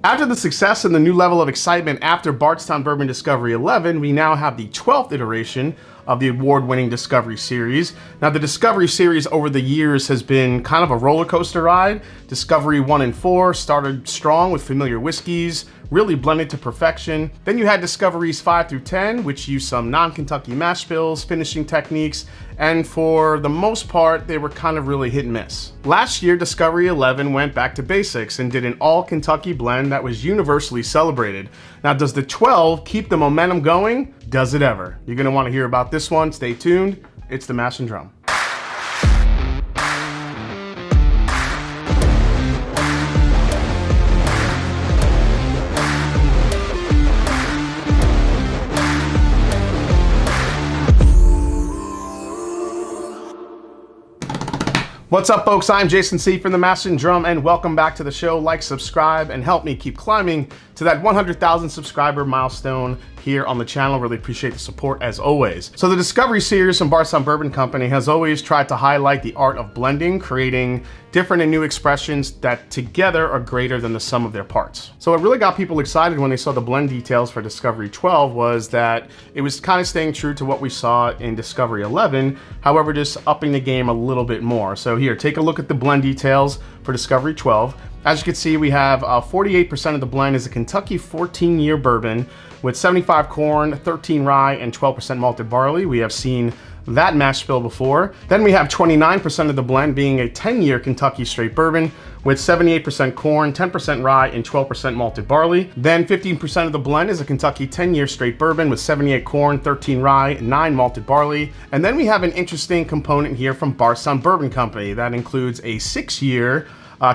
After the success and the new level of excitement after Bardstown Bourbon Discovery 11, we now have the 12th iteration of the award-winning Discovery Series. Now, the Discovery Series over the years has been kind of a roller coaster ride. Discovery 1 and 4 started strong with familiar whiskeys, really blended to perfection. Then you had Discoveries 5 through 10, which used some non-Kentucky mash bills, finishing techniques, and for the most part, they were kind of really hit and miss. Last year, Discovery 11 went back to basics and did an all-Kentucky blend that was universally celebrated. Now, does the 12 keep the momentum going? Does it ever? You're gonna wanna hear about this one. Stay tuned. It's the Mash and Drum. What's up, folks? I'm Jason C. from the Mash and Drum, and welcome back to the show. Like, subscribe, and help me keep climbing to that 100,000 subscriber milestone here on the channel. Really appreciate the support as always. So the Discovery Series from Bardstown Bourbon Company has always tried to highlight the art of blending, creating different and new expressions that together are greater than the sum of their parts. So what really got people excited when they saw the blend details for Discovery 12 was that it was kind of staying true to what we saw in Discovery 11, however, just upping the game a little bit more. So here, take a look at the blend details for Discovery 12. As you can see, we have 48% of the blend is a Kentucky 14-year bourbon with 75 corn, 13 rye, and 12% malted barley. We have seen that mash bill before. Then we have 29% of the blend being a 10-year Kentucky straight bourbon with 78% corn, 10% rye, and 12% malted barley. Then 15% of the blend is a Kentucky 10-year straight bourbon with 78 corn, 13 rye, 9 malted barley. And then we have an interesting component here from Bardstown Bourbon Company that includes a 6-year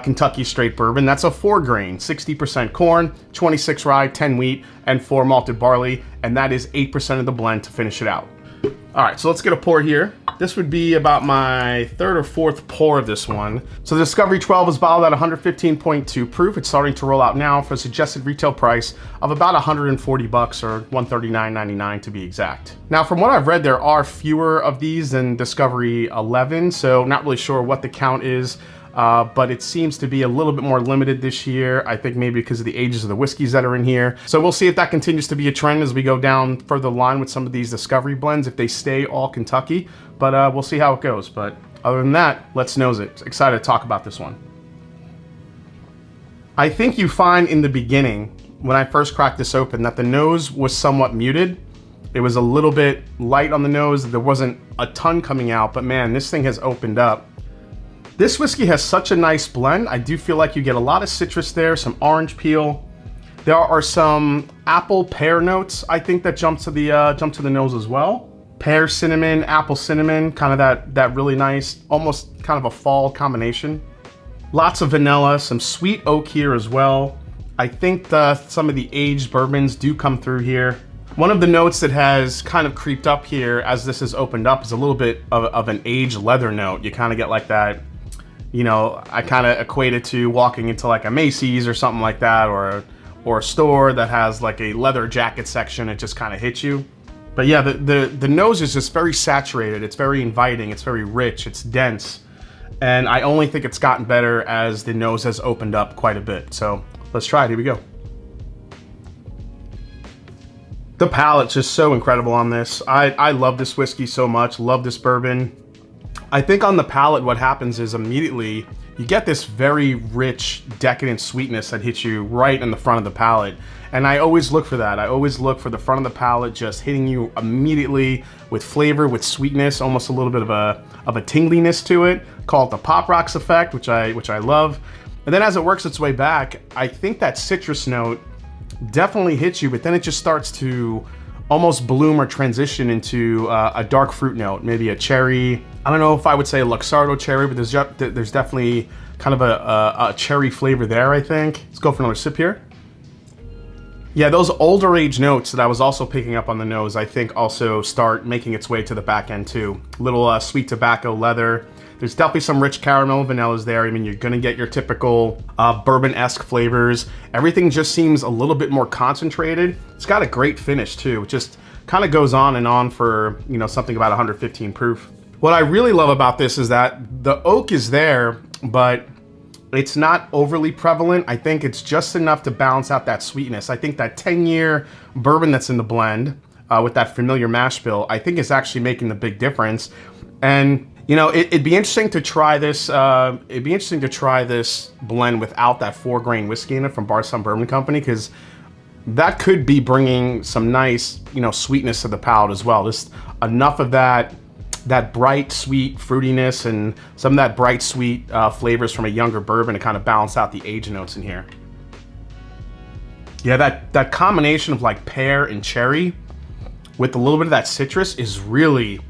Kentucky straight bourbon. That's a 4-grain, 60% corn, 26 rye, 10 wheat, and 4 malted barley, and that is 8% of the blend to finish it out. All right, so let's get a pour here. This would be about my third or fourth pour of this one. So the Discovery 12 is bottled at 115.2 proof. It's starting to roll out now for a suggested retail price of about 140 bucks or $139.99 to be exact. Now, from what I've read, there are fewer of these than Discovery 11, so not really sure what the count is. But it seems to be a little bit more limited this year. I think maybe because of the ages of the whiskeys that are in here. So we'll see if that continues to be a trend as we go down further the line with some of these Discovery blends, if they stay all Kentucky. But we'll see how it goes. But other than that, let's nose it. Excited to talk about this one. I think you find in the beginning, when I first cracked this open, that the nose was somewhat muted. It was a little bit light on the nose. There wasn't a ton coming out, but man, this thing has opened up. This whiskey has such a nice blend. I do feel like you get a lot of citrus there, some orange peel. There are some apple pear notes, I think, that jump to the nose as well. Pear cinnamon, apple cinnamon, kind of that really nice, almost kind of a fall combination. Lots of vanilla, some sweet oak here as well. I think some of the aged bourbons do come through here. One of the notes that has kind of creeped up here as this has opened up is a little bit of an aged leather note. You kind of get like that. You know, I kind of equate it to walking into like a Macy's or something like that, or a store that has like a leather jacket section. It just kind of hits you. But yeah, the nose is just very saturated. It's very inviting. It's very rich. It's dense. And I only think it's gotten better as the nose has opened up quite a bit. So let's try it. Here we go. The palate's just so incredible on this. I love this whiskey so much. Love this bourbon. I think on the palate, what happens is immediately you get this very rich, decadent sweetness that hits you right in the front of the palate. And I always look for that. I always look for the front of the palate just hitting you immediately with flavor, with sweetness, almost a little bit of a tingliness to it. Call it the Pop Rocks effect, which I love. And then as it works its way back, I think that citrus note definitely hits you, but then it just starts to almost bloom or transition into a dark fruit note, maybe a cherry. I don't know if I would say a Luxardo cherry, but there's definitely kind of a cherry flavor there, I think. Let's go for another sip here. Yeah, those older age notes that I was also picking up on the nose, I think also start making its way to the back end too. Little sweet tobacco, leather. There's definitely some rich caramel vanillas there. I mean, you're gonna get your typical bourbon-esque flavors. Everything just seems a little bit more concentrated. It's got a great finish too. It just kind of goes on and on for, you know, something about 115 proof. What I really love about this is that the oak is there, but It's not overly prevalent. I think it's just enough to balance out that sweetness. I think that 10-year bourbon that's in the blend with that familiar mash bill, I think is actually making the big difference. And you know, it'd be interesting to try this. It'd be interesting to try this blend without that 4-grain whiskey in it from Bardstown Bourbon Company, because that could be bringing some nice, you know, sweetness to the palate as well. Just enough of that bright, sweet fruitiness and some of that bright, sweet flavors from a younger bourbon to kind of balance out the age notes in here. Yeah, that combination of like pear and cherry with a little bit of that citrus is really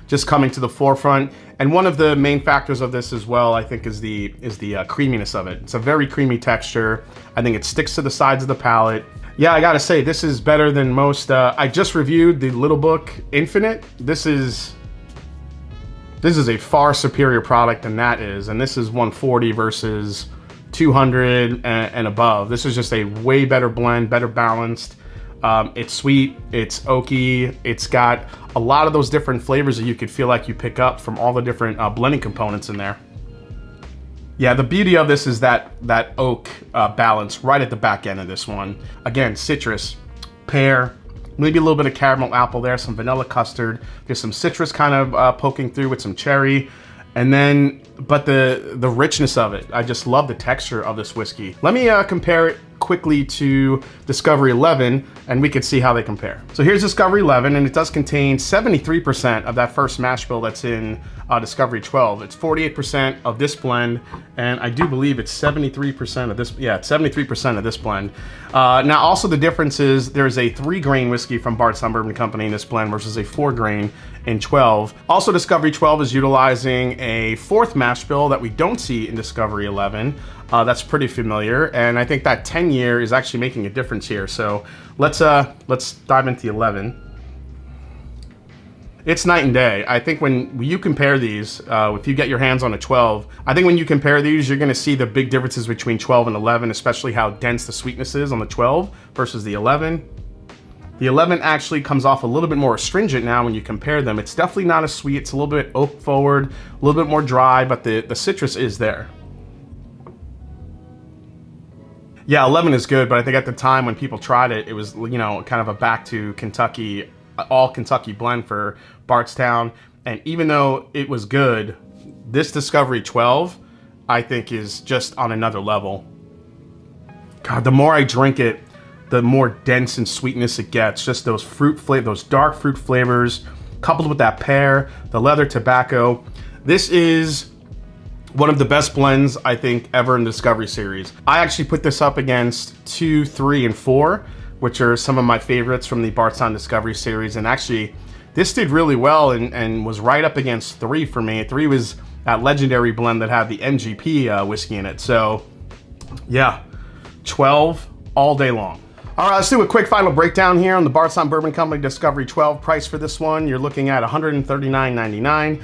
just coming to the forefront. And one of the main factors of this as well, I think, is the creaminess of it. It's a very creamy texture. I think it sticks to the sides of the palate. Yeah, I gotta say, this is better than most. I just reviewed the Little Book Infinite. This is a far superior product than that is, and this is 140 versus 200 and above. This is just a way better blend, better balanced. It's sweet, it's oaky, it's got a lot of those different flavors that you could feel like you pick up from all the different blending components in there. Yeah, the beauty of this is that oak balance right at the back end of this one. Again, citrus, pear, maybe a little bit of caramel apple there, some vanilla custard. There's some citrus kind of poking through with some cherry. And then, but the richness of it, I just love the texture of this whiskey. Let me compare it quickly to Discovery 11, and we can see how they compare. So here's Discovery 11, and it does contain 73% of that first mash bill that's in Discovery 12. It's 48% of this blend, and I do believe it's 73% of this. Yeah, it's 73% of this blend. Now, also the difference is there's a 3-grain whiskey from Bardstown Bourbon Company in this blend versus a 4-grain in 12. Also, Discovery 12 is utilizing a 4th mash bill that we don't see in Discovery 11. That's pretty familiar, and I think that 10-year is actually making a difference here. So let's dive into 11. It's night and day. I think when you compare these, if you get your hands on a 12, I think when you compare these, you're gonna see the big differences between 12 and 11, especially how dense the sweetness is on the 12 versus the 11. The 11 actually comes off a little bit more astringent now when you compare them. It's definitely not as sweet. It's a little bit oak forward, a little bit more dry, but the citrus is there. Yeah, 11 is good, but I think at the time when people tried it, it was, you know, kind of a back to Kentucky, all Kentucky blend for Bardstown. And even though it was good, this Discovery 12, I think, is just on another level. God, the more I drink it, the more dense and sweetness it gets. Just those those dark fruit flavors, coupled with that pear, the leather tobacco. This is one of the best blends, I think, ever in the Discovery series. I actually put this up against 2, 3, and 4, which are some of my favorites from the Bardstown Discovery series. And actually, this did really well and was right up against 3 for me. 3 was that legendary blend that had the MGP whiskey in it. So yeah, 12 all day long. All right, let's do a quick final breakdown here on the Bardstown Bourbon Company Discovery 12. Price for this one, you're looking at $139.99.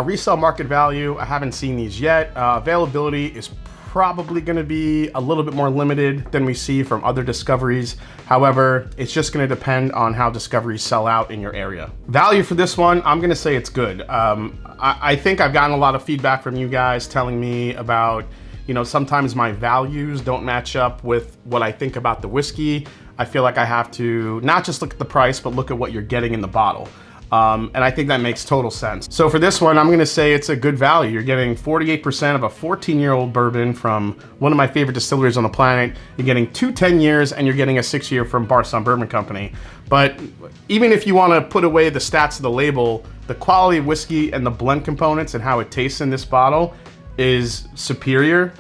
Resale market value, I haven't seen these yet. Availability is probably gonna be a little bit more limited than we see from other discoveries. However, it's just gonna depend on how discoveries sell out in your area. Value for this one, I'm gonna say it's good. I think I've gotten a lot of feedback from you guys telling me about, you know, sometimes my values don't match up with what I think about the whiskey. I feel like I have to not just look at the price, but look at what you're getting in the bottle. And I think that makes total sense. So for this one, I'm gonna say it's a good value. You're getting 48% of a 14-year-old bourbon from one of my favorite distilleries on the planet. You're getting 2 10 years, and you're getting a 6-year from Bardstown Bourbon Company. But even if you wanna put away the stats of the label, the quality of whiskey and the blend components and how it tastes in this bottle is superior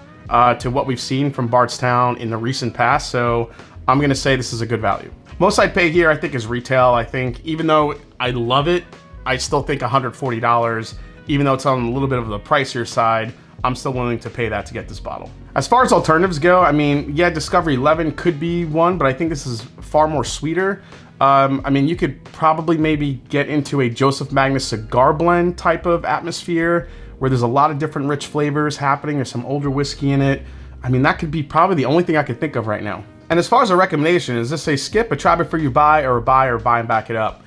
to what we've seen from Bardstown in the recent past. So I'm gonna say this is a good value. Most I'd pay here, I think, is retail. I think even though I love it, I still think $140, even though it's on a little bit of the pricier side, I'm still willing to pay that to get this bottle. As far as alternatives go, I mean, yeah, Discovery 11 could be one, but I think this is far more sweeter. I mean, you could probably maybe get into a Joseph Magnus cigar blend type of atmosphere where there's a lot of different rich flavors happening. There's some older whiskey in it. I mean, that could be probably the only thing I could think of right now. And as far as a recommendation, is this a skip, a try before you buy, or a buy or buy and back it up?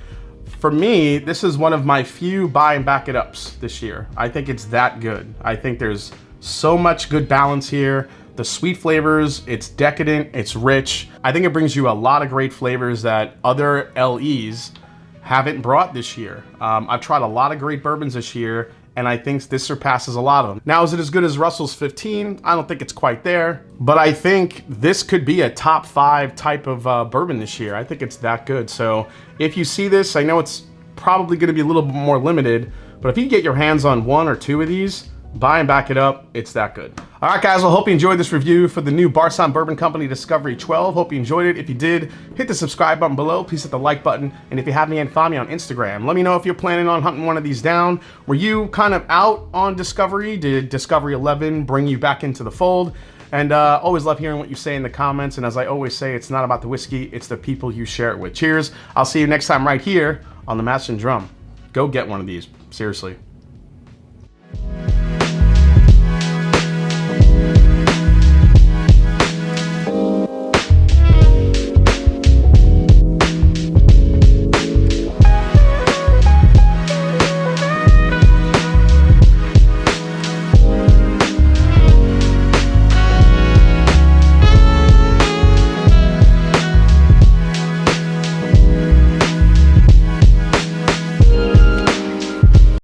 For me, this is one of my few buy and back it ups this year. I think it's that good. I think there's So much good balance here. The sweet flavors, it's decadent, it's rich. I think it brings you a lot of great flavors that other LEs haven't brought this year. I've tried a lot of great bourbons this year, and I think this surpasses a lot of them. Now, is it as good as Russell's 15? I don't think it's quite there, but I think this could be a top 5 type of bourbon this year. I think it's that good. So if you see this, I know it's probably gonna be a little bit more limited, but if you get your hands on 1 or 2 of these, buy and back it up, it's that good. All right, guys, well, hope you enjoyed this review for the new Bardstown Bourbon Company Discovery 12. Hope you enjoyed it. If you did, hit the subscribe button below. Please hit the like button. And if you have me, follow me on Instagram. Let me know if you're planning on hunting one of these down. Were you kind of out on Discovery? Did Discovery 11 bring you back into the fold? And always love hearing what you say in the comments. And as I always say, it's not about the whiskey, it's the people you share it with. Cheers. I'll see you next time right here on The Master and Drum. Go get one of these. Seriously.